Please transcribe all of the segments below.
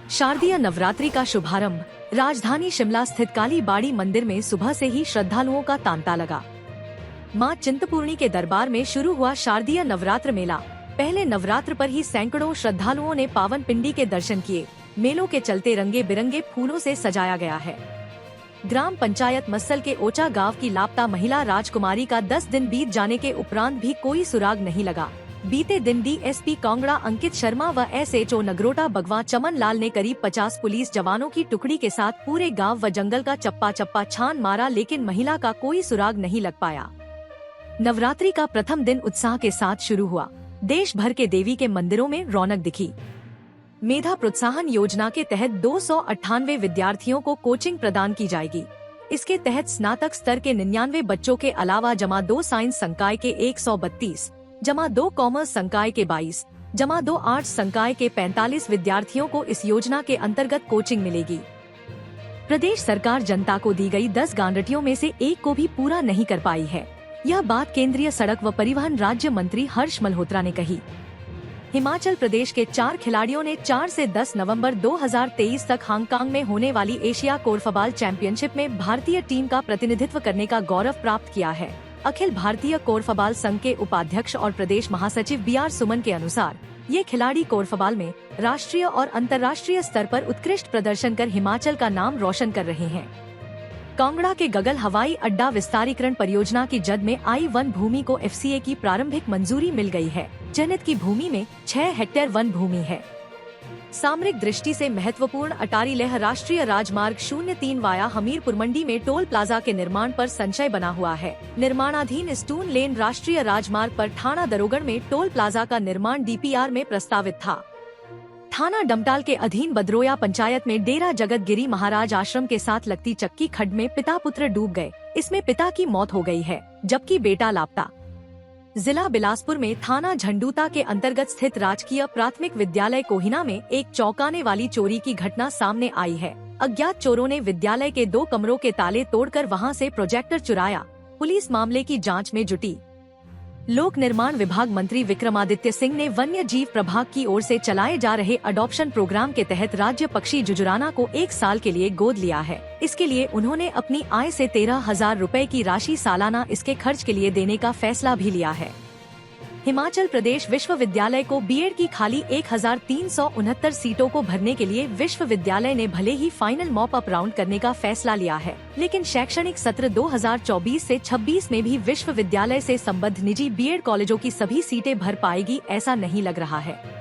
शारदीय नवरात्रि का शुभारंभ राजधानी शिमला स्थित काली बाड़ी मंदिर में सुबह से ही श्रद्धालुओं का तांता लगा। मां चिंतपूर्णी के दरबार में शुरू हुआ शारदीय नवरात्र मेला। पहले नवरात्र पर ही सैकड़ों श्रद्धालुओं ने पावन पिंडी के दर्शन किए। मेलों के चलते रंगे बिरंगे फूलों से सजाया गया है। ग्राम पंचायत मस्सल के ओचा गांव की लापता महिला राजकुमारी का 10 दिन बीत जाने के उपरांत भी कोई सुराग नहीं लगा। बीते दिन डीएसपी कांगड़ा अंकित शर्मा व एसएचओ नगरोटा बगवा चमन लाल ने करीब 50 पुलिस जवानों की टुकड़ी के साथ पूरे गांव व जंगल का चप्पा चप्पा छान मारा, लेकिन महिला का कोई सुराग नहीं लग पाया। नवरात्रि का प्रथम दिन उत्साह के साथ शुरू हुआ। देश भर के देवी के मंदिरों में रौनक दिखी। मेधा प्रोत्साहन योजना के तहत 298 विद्यार्थियों को कोचिंग प्रदान की जाएगी। इसके तहत स्नातक स्तर के 99 बच्चों के अलावा जमा 2 साइंस संकाय के 132, जमा 2 कॉमर्स संकाय के 22, जमा 2 आर्ट्स संकाय के 45 विद्यार्थियों को इस योजना के अंतर्गत कोचिंग मिलेगी। प्रदेश सरकार जनता को दी गई 10 गारंटियों में से एक को भी पूरा नहीं कर पाई है। यह बात केंद्रीय सड़क व परिवहन राज्य मंत्री हर्ष मल्होत्रा ने कही। हिमाचल प्रदेश के 4 खिलाड़ियों ने 4 से 10 नवंबर 2023 तक हांगकांग में होने वाली एशिया कोर्फबॉल चैंपियनशिप में भारतीय टीम का प्रतिनिधित्व करने का गौरव प्राप्त किया है। अखिल भारतीय कोर्फबॉल संघ के उपाध्यक्ष और प्रदेश महासचिव बीआर सुमन के अनुसार ये खिलाड़ी कोर्फबॉल में राष्ट्रीय और अंतर्राष्ट्रीय स्तर पर उत्कृष्ट प्रदर्शन कर हिमाचल का नाम रोशन कर रहे हैं। कांगड़ा के गगल हवाई अड्डा विस्तारीकरण परियोजना की जद में आई वन भूमि को एफसीए की प्रारंभिक मंजूरी मिल गई है। चयनित की भूमि में 6 हेक्टेयर वन भूमि है। सामरिक दृष्टि से महत्वपूर्ण अटारी लेह राष्ट्रीय राजमार्ग 03 वाया हमीरपुर मंडी में टोल प्लाजा के निर्माण पर संशय बना हुआ है। निर्माणाधीन स्टून लेन राष्ट्रीय राजमार्ग पर ठाणा दरोगढ़ में टोल प्लाजा का निर्माण डीपीआर में प्रस्तावित था। थाना डमटाल के अधीन बदरोया पंचायत में डेरा जगत गिरी महाराज आश्रम के साथ लगती चक्की खड्ड में पिता पुत्र डूब गए। इसमें पिता की मौत हो गई है, जबकि बेटा लापता। जिला बिलासपुर में थाना झंडूता के अंतर्गत स्थित राजकीय प्राथमिक विद्यालय कोहिना में एक चौंकाने वाली चोरी की घटना सामने आई है। अज्ञात चोरों ने विद्यालय के 2 कमरों के ताले तोड़कर वहां से प्रोजेक्टर चुराया। पुलिस मामले की जांच में जुटी। लोक निर्माण विभाग मंत्री विक्रमादित्य सिंह ने वन्य जीव प्रभाग की ओर से चलाए जा रहे अडॉप्शन प्रोग्राम के तहत राज्य पक्षी जुजुराना को 1 साल के लिए गोद लिया है। इसके लिए उन्होंने अपनी आय से 13,000 रुपए की राशि सालाना इसके खर्च के लिए देने का फैसला भी लिया है। हिमाचल प्रदेश विश्वविद्यालय को बीएड की खाली 1369 सीटों को भरने के लिए विश्वविद्यालय ने भले ही फाइनल मॉप अप राउंड करने का फैसला लिया है, लेकिन शैक्षणिक सत्र 2024 से 26 में भी विश्वविद्यालय से संबद्ध निजी बीएड कॉलेजों की सभी सीटें भर पाएगी, ऐसा नहीं लग रहा है।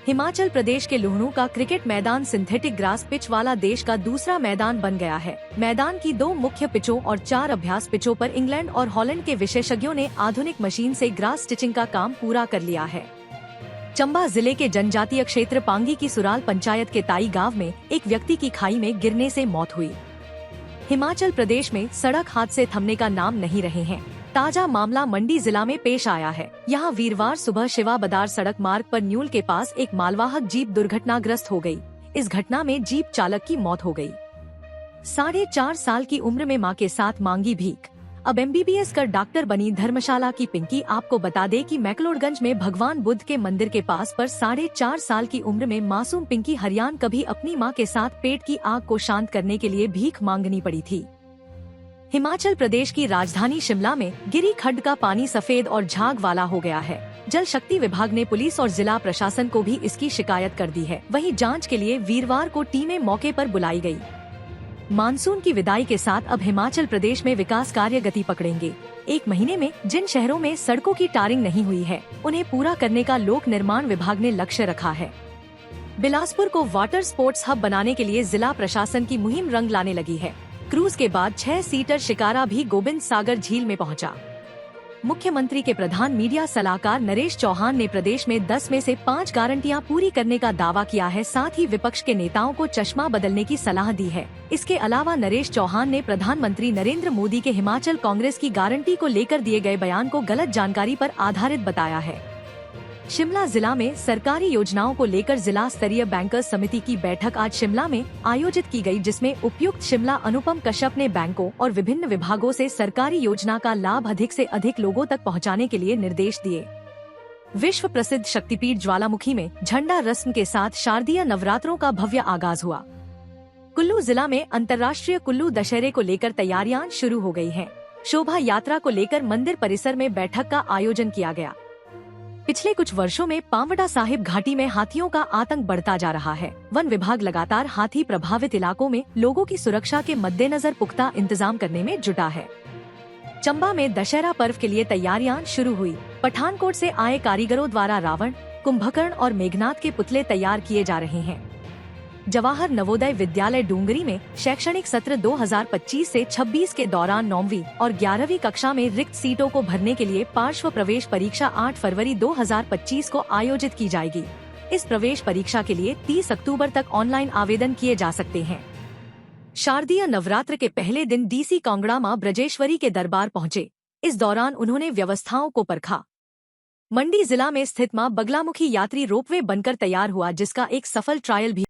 हिमाचल प्रदेश के लुहणू का क्रिकेट मैदान सिंथेटिक ग्रास पिच वाला देश का दूसरा मैदान बन गया है। मैदान की 2 मुख्य पिचों और 4 अभ्यास पिचों पर इंग्लैंड और हॉलैंड के विशेषज्ञों ने आधुनिक मशीन से ग्रास स्टिचिंग का काम पूरा कर लिया है। चंबा जिले के जनजातीय क्षेत्र पांगी की सुराल पंचायत के ताई गांव में एक व्यक्ति की खाई में गिरने से मौत हुई। हिमाचल प्रदेश में सड़क हादसे थमने का नाम नहीं रहे हैं। ताजा मामला मंडी जिला में पेश आया है। यहाँ वीरवार सुबह शिवा बदार सड़क मार्ग पर न्यूल के पास एक मालवाहक जीप दुर्घटनाग्रस्त हो गई। इस घटना में जीप चालक की मौत हो गई। 4.5 साल की उम्र में मां के साथ मांगी भीख, अब एमबीबीएस कर डॉक्टर बनी धर्मशाला की पिंकी। आपको बता दे कि मैक्लोडगंज में भगवान बुद्ध के मंदिर के पास पर 4.5 साल की उम्र में मासूम पिंकी हरियान कभी अपनी मां के साथ पेट की आग को शांत करने के लिए भीख मांगनी पड़ी थी। हिमाचल प्रदेश की राजधानी शिमला में गिरी खड्ड का पानी सफेद और झाग वाला हो गया है। जल शक्ति विभाग ने पुलिस और जिला प्रशासन को भी इसकी शिकायत कर दी है। वहीं जांच के लिए वीरवार को टीमें मौके पर बुलाई गई। मानसून की विदाई के साथ अब हिमाचल प्रदेश में विकास कार्य गति पकड़ेंगे। 1 महीने में जिन शहरों में सड़कों की टारिंग नहीं हुई है, उन्हें पूरा करने का लोक निर्माण विभाग ने लक्ष्य रखा है। बिलासपुर को वाटर स्पोर्ट्स हब बनाने के लिए जिला प्रशासन की मुहिम रंग लाने लगी है। क्रूज के बाद 6 सीटर शिकारा भी गोबिंद सागर झील में पहुंचा। मुख्यमंत्री के प्रधान मीडिया सलाहकार नरेश चौहान ने प्रदेश में 10 में से 5 गारंटियां पूरी करने का दावा किया है। साथ ही विपक्ष के नेताओं को चश्मा बदलने की सलाह दी है। इसके अलावा नरेश चौहान ने प्रधानमंत्री नरेंद्र मोदी के हिमाचल कांग्रेस की गारंटी को लेकर दिए गए बयान को गलत जानकारी पर आधारित बताया है। शिमला जिला में सरकारी योजनाओं को लेकर जिला स्तरीय बैंकर्स समिति की बैठक आज शिमला में आयोजित की गई, जिसमें उपायुक्त शिमला अनुपम कश्यप ने बैंकों और विभिन्न विभागों से सरकारी योजना का लाभ अधिक से अधिक लोगों तक पहुंचाने के लिए निर्देश दिए। विश्व प्रसिद्ध शक्तिपीठ ज्वालामुखी में झंडा रस्म के साथ शारदीय नवरात्रों का भव्य आगाज हुआ। कुल्लू जिला में अंतर्राष्ट्रीय कुल्लू दशहरे को लेकर तैयारियां शुरू हो गई हैं। शोभा यात्रा को लेकर मंदिर परिसर में बैठक का आयोजन किया गया। पिछले कुछ वर्षों में पांवटा साहिब घाटी में हाथियों का आतंक बढ़ता जा रहा है। वन विभाग लगातार हाथी प्रभावित इलाकों में लोगों की सुरक्षा के मद्देनजर पुख्ता इंतजाम करने में जुटा है। चंबा में दशहरा पर्व के लिए तैयारियां शुरू हुई। पठानकोट से आए कारीगरों द्वारा रावण, कुंभकर्ण और मेघनाथ के पुतले तैयार किए जा रहे हैं। जवाहर नवोदय विद्यालय डूंगरी में शैक्षणिक सत्र 2025 से 26 के दौरान 9वीं और 11वीं कक्षा में रिक्त सीटों को भरने के लिए पार्श्व प्रवेश परीक्षा 8 फरवरी 2025 को आयोजित की जाएगी। इस प्रवेश परीक्षा के लिए 30 अक्टूबर तक ऑनलाइन आवेदन किए जा सकते हैं। शारदीय नवरात्र के पहले दिन डीसी कांगड़ा मां ब्रजेश्वरी के दरबार पहुंचे। इस दौरान उन्होंने व्यवस्थाओं को परखा। मंडी जिला में स्थित मां बगलामुखी यात्री रोपवे बनकर तैयार हुआ, जिसका एक सफल ट्रायल भी